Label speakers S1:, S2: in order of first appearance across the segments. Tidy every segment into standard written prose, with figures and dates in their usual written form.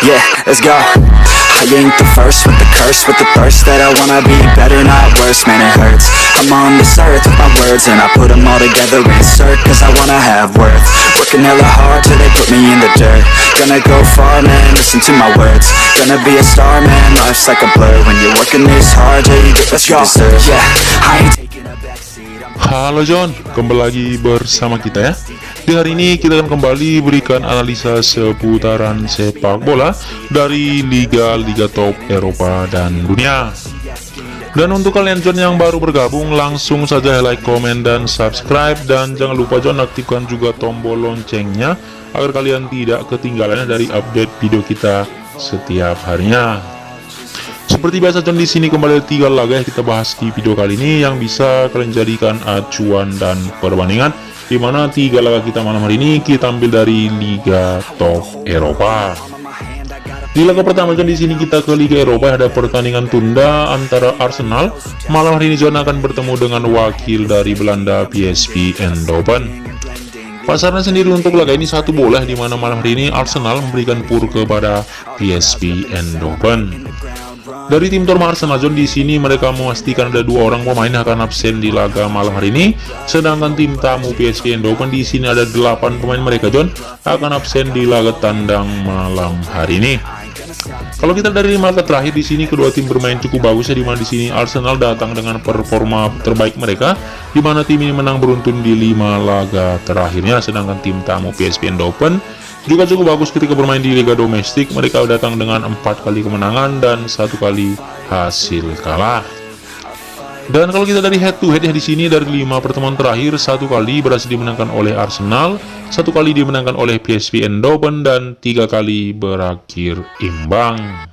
S1: Yeah, let's go. I ain't the first with the curse, with the thirst that I wanna be better, not worse, man it hurts. I'm on this earth with my words and I put them all together, insert, cause I wanna have worth. Working hella hard till they put me in the dirt. Gonna go far, man, listen to my words. Gonna be a star, man, life's like a blur. When you're working this hard, yeah, you get what you deserve. Yeah, I ain't taking a backseat.
S2: Halo John, kembali lagi bersama kita ya. Di hari ini kita akan kembali berikan analisa seputaran sepak bola dari liga-liga top Eropa dan dunia. Dan untuk kalian John yang baru bergabung, langsung saja like, komen, dan subscribe. Dan jangan lupa John aktifkan juga tombol loncengnya agar kalian tidak ketinggalan dari update video kita setiap harinya. Seperti biasa John, di sini kembali 3 laga yang kita bahas di video kali ini yang bisa kalian jadikan acuan dan perbandingan, di mana 3 laga kita malam hari ini kita ambil dari Liga Top Eropa. Di laga pertama John, di sini kita ke Liga Eropa, ada pertandingan tunda antara Arsenal. Malam hari ini John akan bertemu dengan wakil dari Belanda, PSV Eindhoven. Pasaran sendiri untuk laga ini 1 bola, di mana malam hari ini Arsenal memberikan pur kepada PSV Eindhoven. Dari tim Torma Arsenal John, di sini mereka memastikan ada 2 orang pemain akan absen di laga malam hari ini. Sedangkan tim tamu PSV Eindhoven, di sini ada 8 pemain mereka John akan absen di laga tandang malam hari ini. Kalau kita dari 5 laga terakhir, di sini kedua tim bermain cukup bagus ya, di mana di sini Arsenal datang dengan performa terbaik mereka, di mana tim ini menang beruntun di 5 laga terakhirnya. Sedangkan tim tamu PSV Eindhoven juga cukup bagus ketika bermain di liga domestik. Mereka datang dengan 4 kali kemenangan dan 1 kali hasil kalah. Dan kalau kita dari head to head ya, di sini dari 5 pertemuan terakhir 1 kali berhasil dimenangkan oleh Arsenal, 1 kali dimenangkan oleh PSV Eindhoven, dan 3 kali berakhir imbang.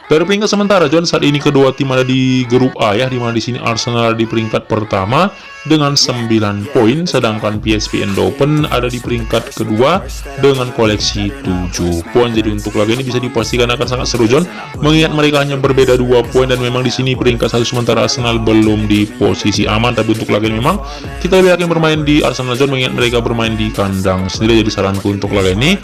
S2: Dari peringkat sementara John, saat ini kedua tim ada di grup A ya, dimana di sini Arsenal di peringkat pertama dengan 9 poin, sedangkan PSV Eindhoven ada di peringkat kedua dengan koleksi 7 poin. Jadi untuk laga ini bisa dipastikan akan sangat seru John, mengingat mereka hanya berbeda 2 poin, dan memang di sini peringkat 1 sementara Arsenal belum di posisi aman. Tapi untuk laga ini memang kita lebih yakin bermain di Arsenal John, mengingat mereka bermain di kandang sendiri. Jadi saranku untuk laga ini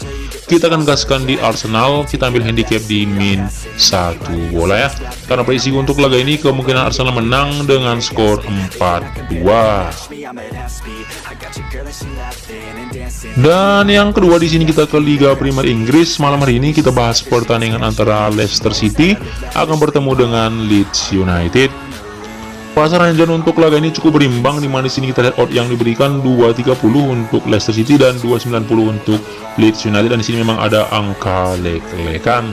S2: kita akan gaskan di Arsenal, kita ambil handicap di min 1 bola ya. Karena prediksi untuk laga ini kemungkinan Arsenal menang dengan skor 4-2. Dan yang kedua di sini kita ke Liga Premier Inggris. Malam hari ini kita bahas pertandingan antara Leicester City akan bertemu dengan Leeds United. Pasaran John untuk laga ini cukup berimbang, di mana di sini kita lihat odd yang diberikan 2.30 untuk Leicester City dan 2.90 untuk Leeds United, dan di sini memang ada angka lek-lekan.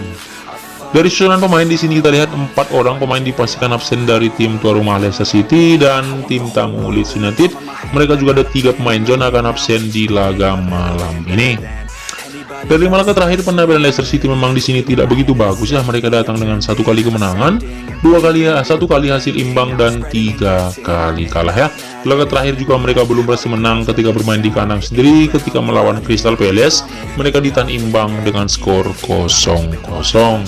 S2: Dari susunan pemain di sini kita lihat 4 orang pemain dipastikan absen dari tim tuan rumah Leicester City dan tim tamu Leeds United. Mereka juga ada 3 pemain John akan absen di laga malam ini. Dari 5 laga terakhir penampilan Leicester City memang di sini tidak begitu bagus ya. Mereka datang dengan 1 kali kemenangan, 1 kali hasil imbang, dan 3 kali kalah ya. Laga terakhir juga mereka belum berhasil menang ketika bermain di kandang sendiri. Ketika melawan Crystal Palace, mereka ditahan imbang dengan skor 0-0.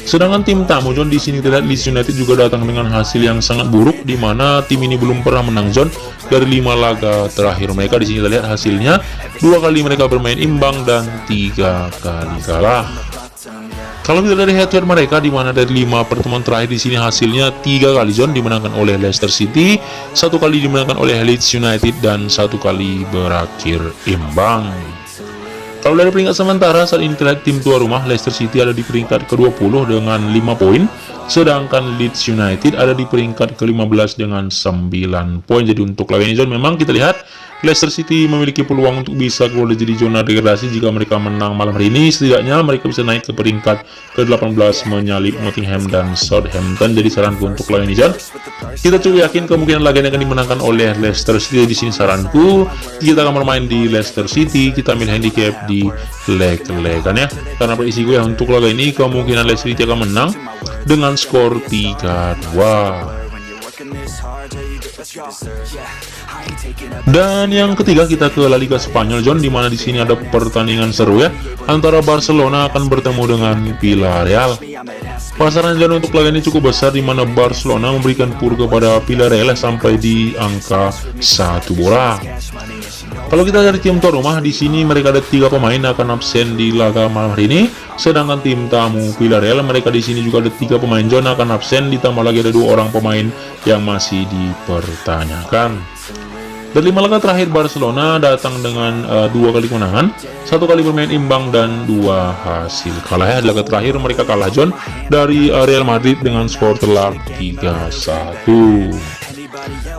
S2: Sedangkan tim tamu John, di sini terlihat Leeds United juga datang dengan hasil yang sangat buruk, di mana tim ini belum pernah menang John dari 5 laga terakhir mereka. Di sini terlihat hasilnya 2 kali mereka bermain imbang dan 3 kali kalah. Kalau kita dari head to head mereka, di mana dari 5 pertemuan terakhir di sini hasilnya 3 kali John dimenangkan oleh Leicester City, 1 kali dimenangkan oleh Leeds United, dan 1 kali berakhir imbang. Kalau dari peringkat sementara saat ini terlihat tim tuan rumah Leicester City ada di peringkat ke-20 dengan 5 poin, sedangkan Leeds United ada di peringkat ke-15 dengan 9 poin. Jadi untuk laga ini John, memang kita lihat Leicester City memiliki peluang untuk bisa keluar dari zona degradasi jika mereka menang malam hari ini. Setidaknya mereka bisa naik ke peringkat ke-18 menyalip Nottingham dan Southampton. Jadi saranku untuk laga ini John, kita cukup yakin kemungkinan laga ini akan dimenangkan oleh Leicester City. Di sini saranku kita akan bermain di Leicester City, kita ambil handicap di leg-legan ya. Karena prediksi gue untuk laga ini kemungkinan Leicester City akan menang dengan skor 3-2. Dan yang ketiga kita ke La Liga Spanyol John, di mana di sini ada pertandingan seru ya antara Barcelona akan bertemu dengan Villarreal. Pasaran John untuk laga ini cukup besar, di mana Barcelona memberikan pur kepada Villarreal sampai di angka 1 bola. Kalau kita dari tim tuan rumah, di sini mereka ada 3 pemain akan absen di laga malam hari ini. Sedangkan tim tamu Villarreal, mereka di sini juga ada 3 pemain zona akan absen, ditambah lagi ada 2 orang pemain yang masih dipertanyakan. Dari 5 laga terakhir, Barcelona datang dengan 2 kali kemenangan, 1 kali bermain imbang, dan 2 hasil kalah. Di laga terakhir mereka kalah John dari Real Madrid dengan skor telak 3-1.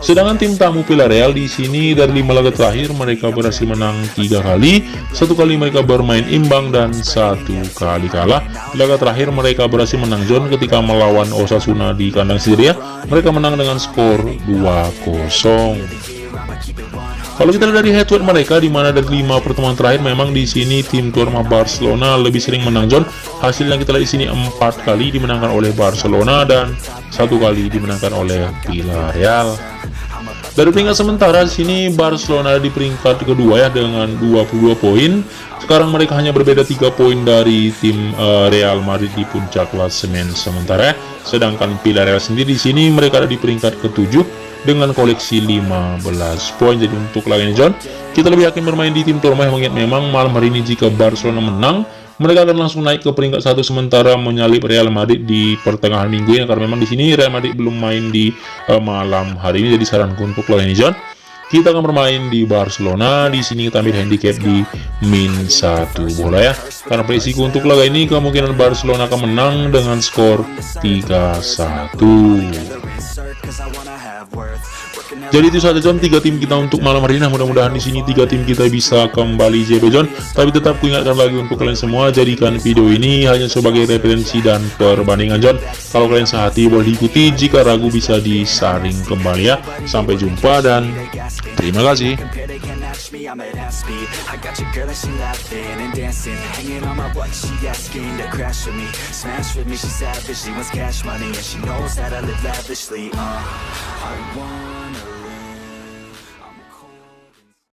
S2: Sedangkan tim tamu Villarreal di sini dari 5 laga terakhir mereka berhasil menang 3 kali, 1 kali mereka bermain imbang, dan 1 kali kalah. Di laga terakhir mereka berhasil menang John ketika melawan Osasuna di kandang sendiri ya. Mereka menang dengan skor 2-0. Kalau kita lihat dari head to head mereka, di mana dari 5 pertemuan terakhir memang di sini tim tuan rumah Barcelona lebih sering menang John. Hasil yang kita lihat di sini 4 kali dimenangkan oleh Barcelona dan 1 kali dimenangkan oleh Villarreal. Dari peringkat sementara di sini Barcelona di peringkat kedua ya dengan 22 poin. Sekarang mereka hanya berbeda 3 poin dari tim Real Madrid di puncak klasemen sementara. Sedangkan Villarreal sendiri di sini mereka ada di peringkat ke-7 dengan koleksi 15 poin. Jadi untuk laga ini John, kita lebih yakin bermain di tim tuan rumah, mengingat memang malam hari ini jika Barcelona menang, mereka akan langsung naik ke peringkat 1 sementara menyalip Real Madrid di pertengahan minggu ini, karena memang di sini Real Madrid belum main di malam hari ini. Jadi saranku untuk laga ini John, kita akan bermain di Barcelona. Di sini kita ambil handicap di -1 bola ya. Karena prediksi untuk laga ini kemungkinan Barcelona akan menang dengan skor 3-1. Jadi itu saja John, 3 tim kita untuk malam hari ini. Nah, mudah-mudahan di sini 3 tim kita bisa kembali JP John. Tapi tetap kuingatkan lagi untuk kalian semua, jadikan video ini hanya sebagai referensi dan perbandingan John. Kalau kalian sehati boleh diikuti, jika ragu bisa disaring kembali ya. Sampai jumpa dan terima kasih.
S1: I'm at half speed. I got your girl and she laughing and dancing, hanging on my butt, she asking to crash with me, smash with me, she savage, she wants cash money and she knows that I live lavishly. I wanna